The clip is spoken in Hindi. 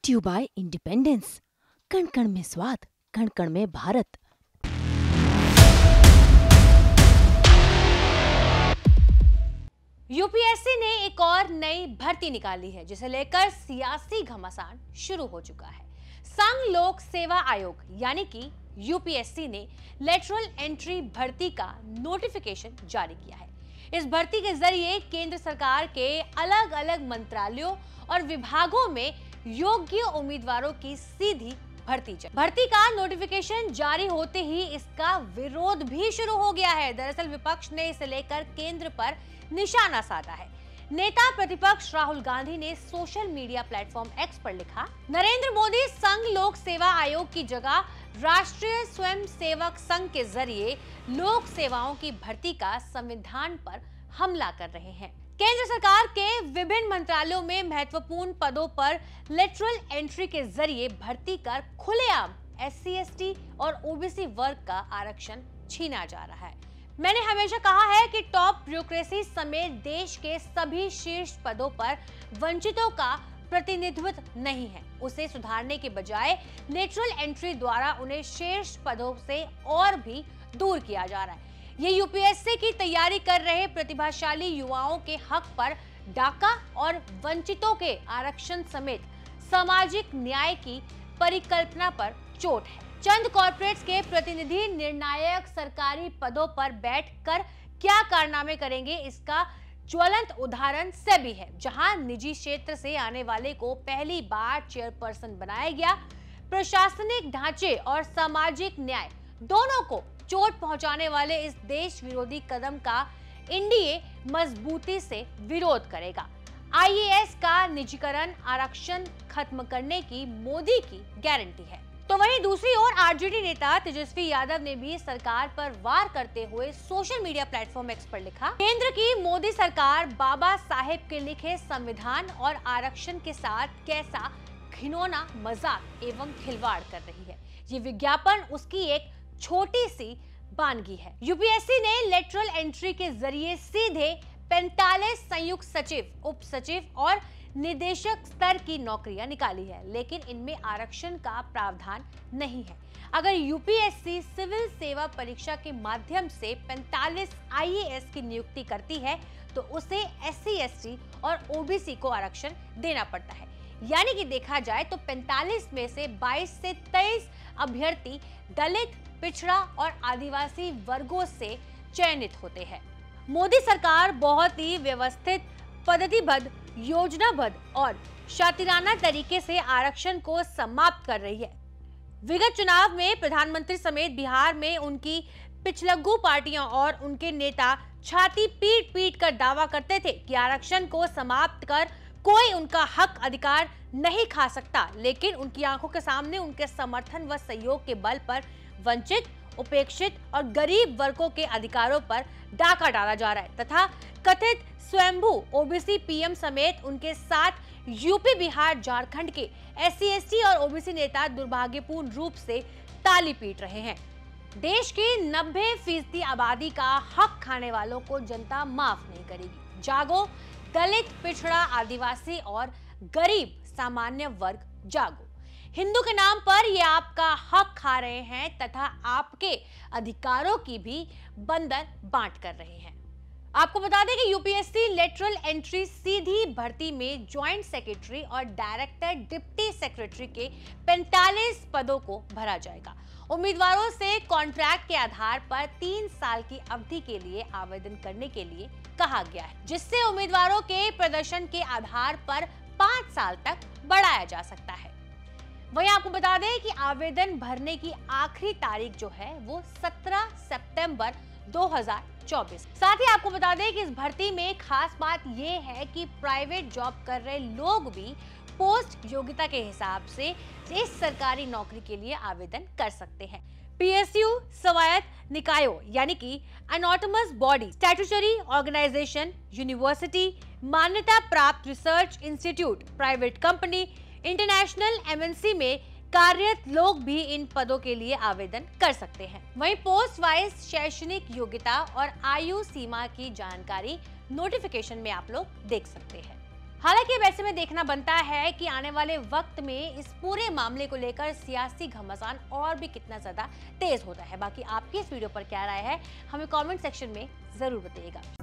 Brought you bye independence. कण कण में स्वाद, कण कण में भारत। यूपीएससी ने एक और नई भर्ती निकाली है, जिसे लेकर सियासी घमासान शुरू हो चुका है। संघ लोक सेवा आयोग यानी कि यूपीएससी ने लेटरल एंट्री भर्ती का नोटिफिकेशन जारी किया है। इस भर्ती के जरिए केंद्र सरकार के अलग अलग मंत्रालयों और विभागों में योग्य उम्मीदवारों की सीधी भर्ती का नोटिफिकेशन जारी होते ही इसका विरोध भी शुरू हो गया है। दरअसल विपक्ष ने इसे लेकर केंद्र पर निशाना साधा है। नेता प्रतिपक्ष राहुल गांधी ने सोशल मीडिया प्लेटफॉर्म एक्स पर लिखा, नरेंद्र मोदी संघ लोक सेवा आयोग की जगह राष्ट्रीय स्वयं सेवक संघ के जरिए लोक सेवाओं की भर्ती का संविधान पर हमला कर रहे हैं। केंद्र सरकार के विभिन्न मंत्रालयों में महत्वपूर्ण पदों पर लेटरल एंट्री के जरिए भर्ती कर खुलेआम SC/ST और OBC वर्ग का आरक्षण छीना जा रहा है। मैंने हमेशा कहा है कि टॉप ब्यूरोक्रेसी समेत देश के सभी शीर्ष पदों पर वंचितों का प्रतिनिधित्व नहीं है। उसे सुधारने के बजाय लेटरल एंट्री द्वारा उन्हें शीर्ष पदों से और भी दूर किया जा रहा है। ये यूपीएससी की तैयारी कर रहे प्रतिभाशाली युवाओं के हक पर डाका और वंचितों के आरक्षण समेत सामाजिक न्याय की परिकल्पना पर चोट है। चंद कॉर्पोरेट्स के प्रतिनिधि निर्णायक सरकारी पदों पर बैठकर क्या कारनामे करेंगे, इसका ज्वलंत उदाहरण सेबी है, जहां निजी क्षेत्र से आने वाले को पहली बार चेयरपर्सन बनाया गया। प्रशासनिक ढांचे और सामाजिक न्याय दोनों को चोट पहुंचाने वाले इस देश विरोधी कदम का एनडीए मजबूती से विरोध करेगा। IAS का निजीकरण आरक्षण खत्म करने की मोदी की गारंटी है। तो वहीं दूसरी ओर आरजेडी नेता तेजस्वी यादव ने भी सरकार पर वार करते हुए सोशल मीडिया प्लेटफॉर्म एक्स पर लिखा, केंद्र की मोदी सरकार बाबा साहेब के लिखे संविधान और आरक्षण के साथ कैसा घिनौना मजाक एवं खिलवाड़ कर रही है। ये विज्ञापन उसकी एक छोटी सी बानगी है। यूपीएससी ने लेटरल एंट्री के जरिए सीधे 45 संयुक्त सचिव, उप सचिव और निदेशक स्तर की नौकरियां निकाली है, लेकिन इनमें आरक्षण का प्रावधान नहीं है। अगर यूपीएससी सिविल सेवा परीक्षा के माध्यम से 45 IAS की नियुक्ति करती है तो उसे SC/ST और OBC को आरक्षण देना पड़ता है। यानी कि देखा जाए तो 45 में से 22 से 23 अभ्यर्थी दलित, पिछड़ा और आदिवासी वर्गों से चयनित होते हैं। मोदी सरकार बहुत ही व्यवस्थित, पद्धतिबद्ध, योजनाबद्ध और शातिराना तरीके से आरक्षण को समाप्त कर रही है। विगत चुनाव में प्रधानमंत्री समेत बिहार में उनकी पिछलग्गू पार्टियां और उनके नेता छाती पीट पीट कर दावा करते थे कि आरक्षण को समाप्त कर कोई उनका हक अधिकार नहीं खा सकता, लेकिन उनकी आंखों के सामने उनके समर्थन व सहयोग के बल पर वंचित, उपेक्षित और गरीब वर्गों के अधिकारों पर डाका डाला जा रहा है तथा कथित स्वयंभू OBC PM समेत उनके साथ यूपी, बिहार, झारखंड के SC/ST और OBC नेता दुर्भाग्यपूर्ण रूप से ताली पीट रहे हैं। देश की 90% आबादी का हक खाने वालों को जनता माफ नहीं करेगी। जागो दलित, पिछड़ा, आदिवासी और गरीब सामान्य वर्ग, जागो। हिंदू के नाम पर ये आपका हक खा रहे हैं तथा आपके अधिकारों की भी बंदर बांट कर रहे हैं। आपको बता दें कि यूपीएससी लेटरल एंट्री सीधी भर्ती में ज्वाइंट सेक्रेटरी और डायरेक्टर डिप्टी सेक्रेटरी के 45 पदों को भरा जाएगा। उम्मीदवारों से कॉन्ट्रैक्ट के आधार पर 3 साल की अवधि के लिए आवेदन करने के लिए कहा गया है, जिससे उम्मीदवारों के प्रदर्शन के आधार पर 5 साल तक बढ़ाया जा सकता है। वहीं आपको बता दें कि आवेदन भरने की आखिरी तारीख जो है वो 17 सितंबर 2024। साथ ही आपको बता दें कि इस भर्ती में खास बात यह है कि प्राइवेट जॉब कर रहे लोग भी पोस्ट योग्यता के हिसाब से इस सरकारी नौकरी के लिए आवेदन कर सकते हैं। PSU स्वायत्त निकायों यानी कि अनॉटोमस बॉडी, स्टैट्यूटरी ऑर्गेनाइजेशन, यूनिवर्सिटी, मान्यता प्राप्त research institute, private company, international MNC में कार्यरत लोग भी इन पदों के लिए आवेदन कर सकते हैं। वहीं पोस्ट वाइज शैक्षणिक योग्यता और आयु सीमा की जानकारी नोटिफिकेशन में आप लोग देख सकते हैं। हालांकि अब ऐसे में देखना बनता है कि आने वाले वक्त में इस पूरे मामले को लेकर सियासी घमासान और भी कितना ज्यादा तेज होता है। बाकी आपकी इस वीडियो पर क्या राय है, हमें कमेंट सेक्शन में जरूर बताइएगा।